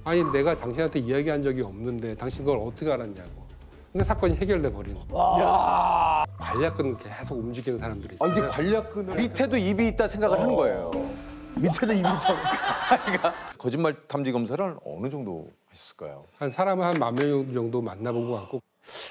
아니 내가 당신한테 이야기한 적이 없는데 당신 그걸 어떻게 알았냐고. 그러니까 사건이 해결돼 버리는 거예요. 관략근을 계속 움직이는 사람들이 있어요. 이게 관략근을 밑에도 입이 있다 생각을 하는 거예요. 밑에도 입이 있다고. 그러니까 거짓말 탐지 검사를 어느 정도 하셨을까요? 한 사람을 한 10,000명 정도 만나본 것 같고.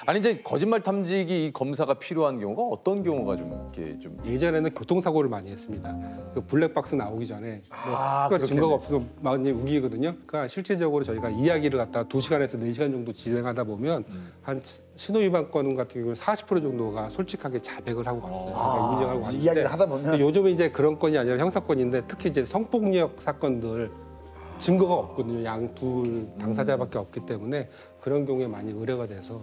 아니 이제 거짓말 탐지기 이 검사가 필요한 경우가 어떤 경우가 좀 이렇게 좀 예전에는 교통사고를 많이 했습니다. 그 블랙박스 나오기 전에 특별한 증거가 없으면 많이 우기거든요. 그러니까 실제적으로 저희가 이야기를 갖다 2시간에서 4시간 정도 진행하다 보면 한 신호위반 건 같은 경우는 40% 정도가 솔직하게 자백을 하고 갔어요. 제가 인정하고 갔는데 이야기를 하다 보면 요즘은 이제 그런 건이 아니라 형사건인데 특히 이제 성폭력 사건들 증거가 없거든요. 양 둘 당사자밖에 없기 때문에 그런 경우에 많이 의뢰가 돼서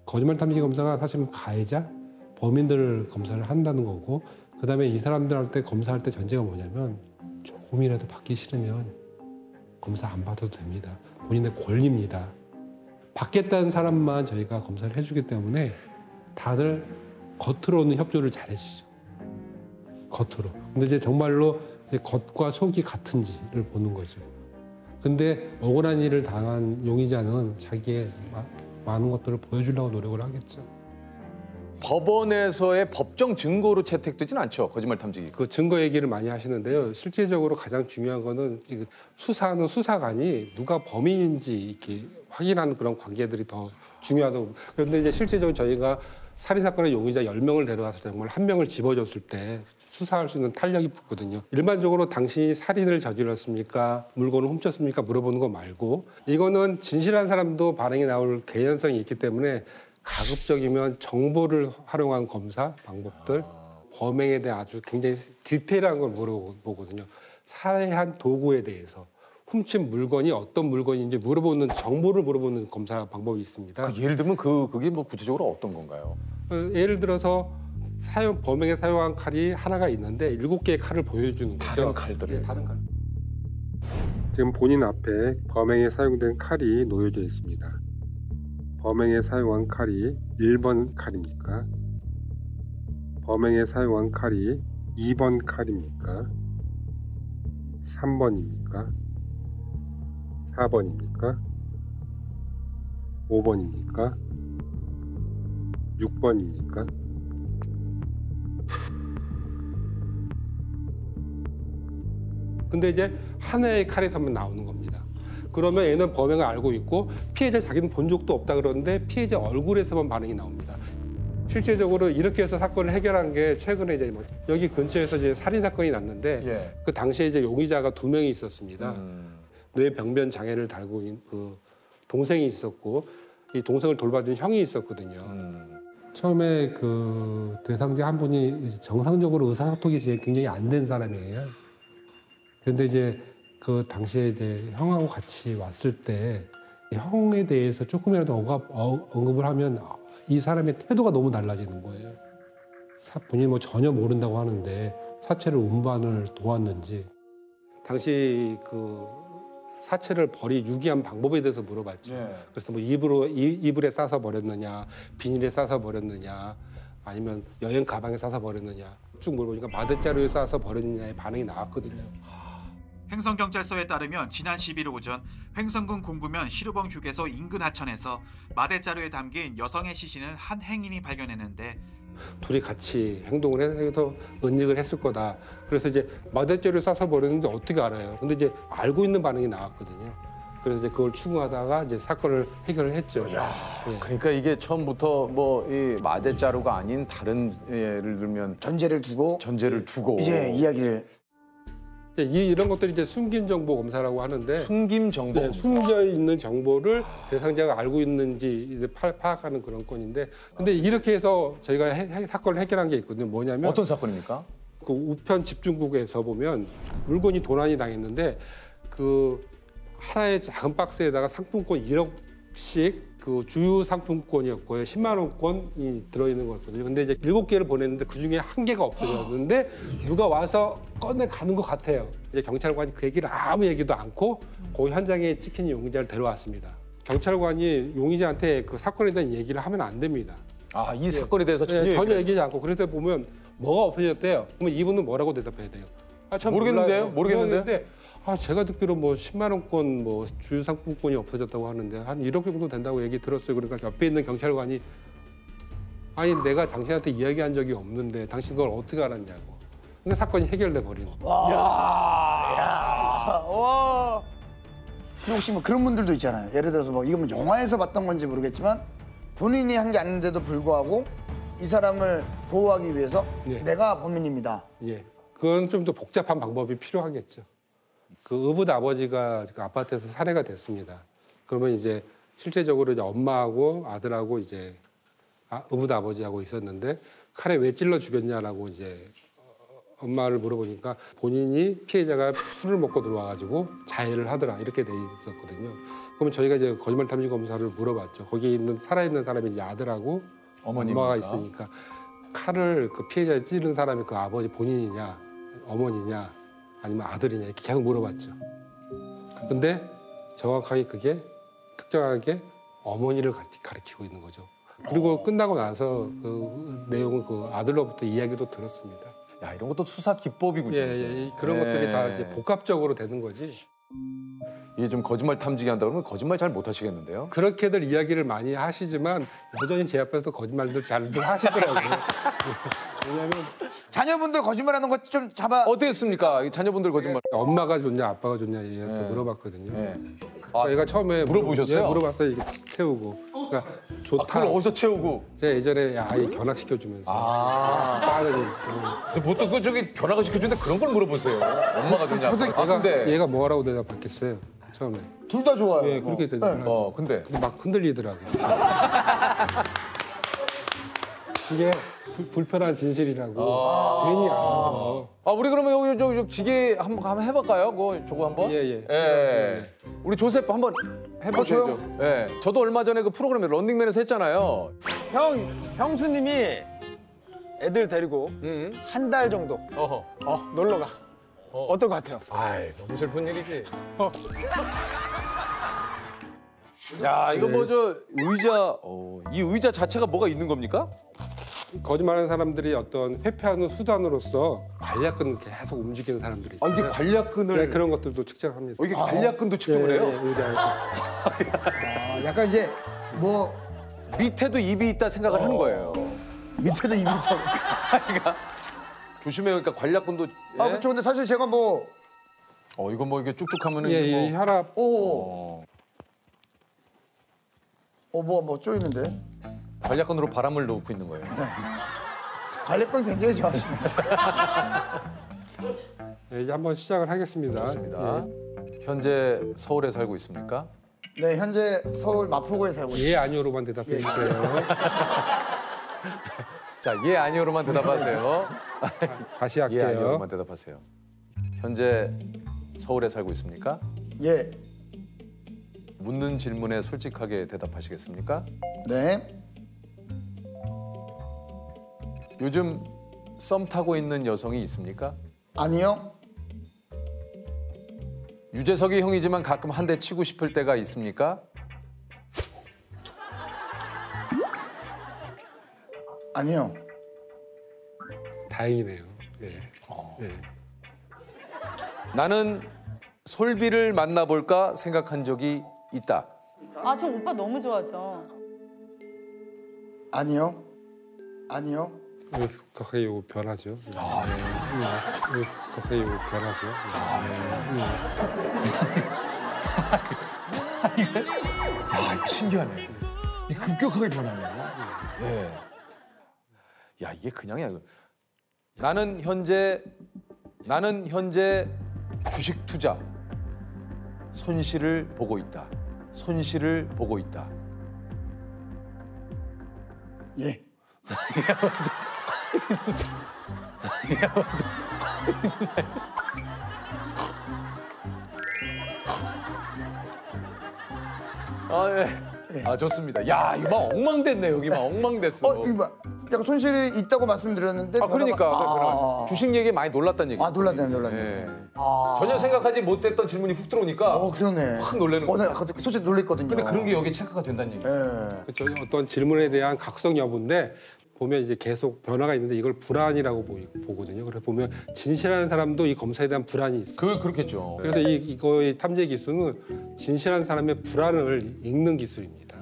거짓말 탐지 검사가 사실은 가해자, 범인들을 검사를 한다는 거고 그다음에 이 사람들한테 검사할 때 전제가 뭐냐면 조금이라도 받기 싫으면 검사 안 받아도 됩니다. 본인의 권리입니다. 받겠다는 사람만 저희가 검사를 해주기 때문에 다들 겉으로는 협조를 잘 해주죠. 겉으로. 근데 이제 정말로 겉과 속이 같은지를 보는 거죠. 근데 억울한 일을 당한 용의자는 자기의 많은 것들을 보여주려고 노력을 하겠죠. 법원에서의 법정 증거로 채택되진 않죠, 거짓말 탐지기. 그 증거 얘기를 많이 하시는데요. 실제적으로 가장 중요한 거는 수사하는 수사관이 누가 범인인지 이렇게 확인하는 그런 관계들이 더 중요하다고. 그런데 이제 실제적으로 저희가 살인사건의 용의자 10명을 데려와서 정말 한 명을 집어줬을 때 수사할 수 있는 탄력이 붙거든요. 일반적으로 당신이 살인을 저질렀습니까? 물건을 훔쳤습니까? 물어보는 거 말고 이거는 진실한 사람도 반응이 나올 개연성이 있기 때문에 가급적이면 정보를 활용한 검사 방법들, 범행에 대해 아주 굉장히 디테일한 걸 물어보거든요. 살해한 도구에 대해서 훔친 물건이 어떤 물건인지 물어보는 정보를 물어보는 검사 방법이 있습니다. 예를 들면 그게 뭐 구체적으로 어떤 건가요? 예를 들어서 범행에 사용한 칼이 하나가 있는데 7개의 칼을 보여주는 거죠. 다른 칼들을. 네, 다른 칼. 지금 본인 앞에 범행에 사용된 칼이 놓여져 있습니다. 범행에 사용한 칼이 1번 칼입니까? 범행에 사용한 칼이 2번 칼입니까? 3번입니까? 4번입니까? 5번입니까? 6번입니까? 근데 이제 하나의 칼에서만 나오는 겁니다. 그러면 얘는 범행을 알고 있고 피해자 자기는 본 적도 없다 그러는데 피해자 얼굴에서만 반응이 나옵니다. 실제적으로 이렇게 해서 사건을 해결한 게 최근에 이제 여기 근처에서 이제 살인 사건이 났는데 그 당시에 이제 용의자가 2명이 있었습니다. 뇌병변 장애를 달고 있는 그 동생이 있었고 이 동생을 돌봐준 형이 있었거든요. 처음에 그 대상자 한 분이 정상적으로 의사소통이 굉장히 안 된 사람이에요. 그런데 이제 그 당시에 이제 형하고 같이 왔을 때 형에 대해서 조금이라도 언급을 하면 이 사람의 태도가 너무 달라지는 거예요. 본인이 뭐 전혀 모른다고 하는데 사체를 운반을 도왔는지 당시 그 사체를 유기한 방법에 대해서 물어봤죠. 그래서 뭐 이불에 싸서 버렸느냐, 비닐에 싸서 버렸느냐, 아니면 여행 가방에 싸서 버렸느냐 쭉 물어보니까 마대자루에 싸서 버렸느냐의 반응이 나왔거든요. 횡성경찰서에 따르면 지난 11일 오전 횡성군 공구면 시루봉 휴게소 인근 하천에서 마대자루에 담긴 여성의 시신을 한 행인이 발견했는데 둘이 같이 행동을 해서 은닉을 했을 거다. 그래서 이제 마대자루에 싸서 버렸는데 어떻게 알아요? 근데 이제 알고 있는 반응이 나왔거든요. 그래서 이제 그걸 추궁하다가 이제 사건을 해결을 했죠. 그러니까 이게 처음부터 뭐 이 마대자루가 아닌 다른 예를 들면 전제를 두고 이제 이야기를 이런 것들이 이제 숨김 정보 검사라고 하는데 숨김 정보 검사. 숨겨 있는 정보를 대상자가 알고 있는지 이제 파악하는 그런 건인데 근데 이렇게 해서 저희가 사건을 해결한 게 있거든요. 뭐냐면 어떤 사건입니까? 그 우편 집중국에서 보면 물건이 도난이 당했는데 그 하나의 작은 박스에다가 상품권 1억씩 그 주유 상품권이었고요. 10만 원권이 들어있는 거였거든요. 근데 이제 7개를 보냈는데 그중에 1개가 없어졌는데 누가 와서 꺼내 가는 것 같아요. 이제 경찰관이 그 얘기를 아무 얘기도 않고 그 현장에 찍힌 용의자를 데려왔습니다. 경찰관이 용의자한테 그 사건에 대한 얘기를 하면 안 됩니다. 이 사건에 대해서 전혀 얘기하지 않고 그래서 보면 뭐가 없어졌대요. 그러면 이분은 뭐라고 대답해야 돼요? 모르겠는데요? 모르겠는데? 제가 듣기로 뭐 10만 원권 뭐 주유상품권이 없어졌다고 하는데 한 1억 정도 된다고 얘기 들었어요. 그러니까 옆에 있는 경찰관이 아니 내가 당신한테 이야기한 적이 없는데 당신 그걸 어떻게 알았냐고. 그러니까 사건이 해결돼 버리는. 와. 그리고 혹시 뭐 그런 분들도 있잖아요. 예를 들어서 뭐 이건 영화에서 봤던 건지 모르겠지만 본인이 한 게 아닌데도 불구하고 이 사람을 보호하기 위해서 예. 내가 범인입니다. 예, 그건 좀 더 복잡한 방법이 필요하겠죠. 그 의붓 아버지가 그 아파트에서 살해가 됐습니다. 그러면 이제 실제적으로 이제 엄마하고 아들하고 이제 의붓 아버지하고 있었는데 칼에 왜 찔러 죽였냐라고 이제 엄마를 물어보니까 본인이 피해자가 술을 먹고 들어와가지고 자해를 하더라 이렇게 돼 있었거든요. 그러면 저희가 이제 거짓말 탐지 검사를 물어봤죠. 거기에 있는 살아있는 사람이 이제 아들하고 엄마가 있으니까 칼을 그 피해자에 찌른 사람이 그 아버지 본인이냐 어머니냐 아니면 아들이냐 이렇게 계속 물어봤죠. 근데 정확하게 그게 특정하게 어머니를 가리키고 있는 거죠. 그리고 끝나고 나서 그 내용은 그 아들로부터 이야기도 들었습니다. 야, 이런 것도 수사 기법이군요. 예, 그런 것들이 다 이제 복합적으로 되는 거지. 이게 좀 거짓말 탐지기 한다 그러면 거짓말 잘 못 하시겠는데요? 그렇게들 이야기를 많이 하시지만 여전히 제 앞에서 거짓말들 잘들 하시더라고요. 왜냐하면 자녀분들 거짓말하는 거 좀 잡아. 어땠습니까? 이 자녀분들 거짓말. 엄마가 좋냐 아빠가 좋냐 얘한테 물어봤거든요. 예. 그러니까 얘가 처음에 물어보셨어요? 예, 물어봤어요. 이게 태우고. 그러니까 좋다. 그걸 어디서 채우고? 제가 예전에 아이 견학시켜주면서 빠르니. 근데 보통 그 저기 견학을 시켜주는데 그런 걸 물어보세요. 엄마가 좋냐? 근데 얘가 뭐라고 대답했겠어요? 처음에. 둘 다 좋아요. 예, 그렇게 되더라고요. 근데 근데 막 흔들리더라고요. 이게 불편한 진실이라고 괜히 안 하죠. 우리 그러면 여기 저 기계 한번 해볼까요? 그거 저거 한번? 예. 우리 조셉 한번 해보셔야죠. 예. 저도 얼마 전에 그 프로그램에 런닝맨에서 했잖아요. 형수님이 애들 데리고 한 달 정도 놀러 가. 어떨 것 같아요? 아이, 너무 슬픈 일이지. 야, 이거 뭐 저 의자, 이 의자 자체가 뭐가 있는 겁니까? 거짓말하는 사람들이 어떤 회피하는 수단으로서 관략근을 계속 움직이는 사람들이 있어요. 이게 관략근을 네, 그런 것들도 측정합니다. 이게 관략근도 측정을 해요? 의자에서. 약간 이제 뭐 밑에도 입이 있다 생각을 하는 거예요. 밑에도 입이 있다고. 그러니까 조심해요. 그러니까 관략근도. 예? 그렇죠. 근데 사실 제가 뭐 이거 뭐 이게 쭉쭉하면은 예, 뭐. 혈압. 뭐 쪼이는데? 관략근으로 바람을 넣고 있는 거예요. 관략근 굉장히 좋아하시네. 예, 이제 한번 시작을 하겠습니다. 좋습니다. 현재 서울에 살고 있습니까? 네, 현재 서울 마포구에 살고 있습니다. 예, 아니오로만 대답해 주세요. 자, 예, 아니오로만 대답하세요. 다시 예, 할게요. 아니오로만 대답하세요. 현재 서울에 살고 있습니까? 예, 묻는 질문에 솔직하게 대답하시겠습니까? 네, 요즘 썸 타고 있는 여성이 있습니까? 아니요, 유재석이 형이지만 가끔 한 대 치고 싶을 때가 있습니까? 아니요, 다행이네요. 예. 예. 나는 솔비를 만나볼까 생각한 적이 있다. 저 오빠 너무 좋아하죠. 아니요, 아니요, 왜 가까이 오고 변하죠? 왜 가까이 오고 변하죠? 이거 신기하네. 이 급격하게 변하네요. 예. 야, 이게 그냥이야. 나는 현재 주식 투자 손실을 보고 있다. 손실을 보고 있다. 예. 예. 좋습니다. 야, 이거 막 엉망됐네. 여기 막 엉망됐어. 이거 봐. 약간 손실이 있다고 말씀드렸는데. 그러니까 주식 얘기에 많이 놀랐다는 얘기. 놀랐네. 예. 전혀 생각하지 못했던 질문이 훅 들어오니까 그러네. 확 놀라는 거야. 나 솔직히 놀랬거든요. 근데 그런 게 여기 체크가 된다는 얘기. 예. 그렇죠. 어떤 질문에 대한 각성 여부인데 보면 이제 계속 변화가 있는데 이걸 불안이라고 보거든요. 그래서 보면 진실한 사람도 이 검사에 대한 불안이 있어요. 그렇겠죠. 그래서 이거의 탐지 기술은 진실한 사람의 불안을 읽는 기술입니다.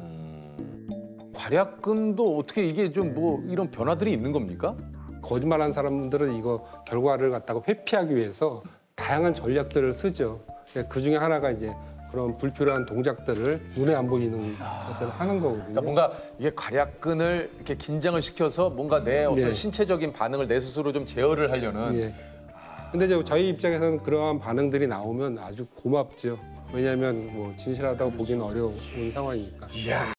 괄약근도 어떻게 이게 좀 뭐 이런 변화들이 있는 겁니까? 거짓말하는 사람들은 이거 결과를 갖다가 회피하기 위해서 다양한 전략들을 쓰죠. 그 중에 하나가 이제 그런 불필요한 동작들을 눈에 안 보이는 것들을 하는 거거든요. 그러니까 뭔가 이게 괄약근을 이렇게 긴장을 시켜서 뭔가 내 어떤 네. 신체적인 반응을 내 스스로 좀 제어를 하려는. 예. 근데 이제 저희 입장에서는 그러한 반응들이 나오면 아주 고맙죠. 왜냐하면 뭐 진실하다고 보기는 어려운 상황이니까. 이야.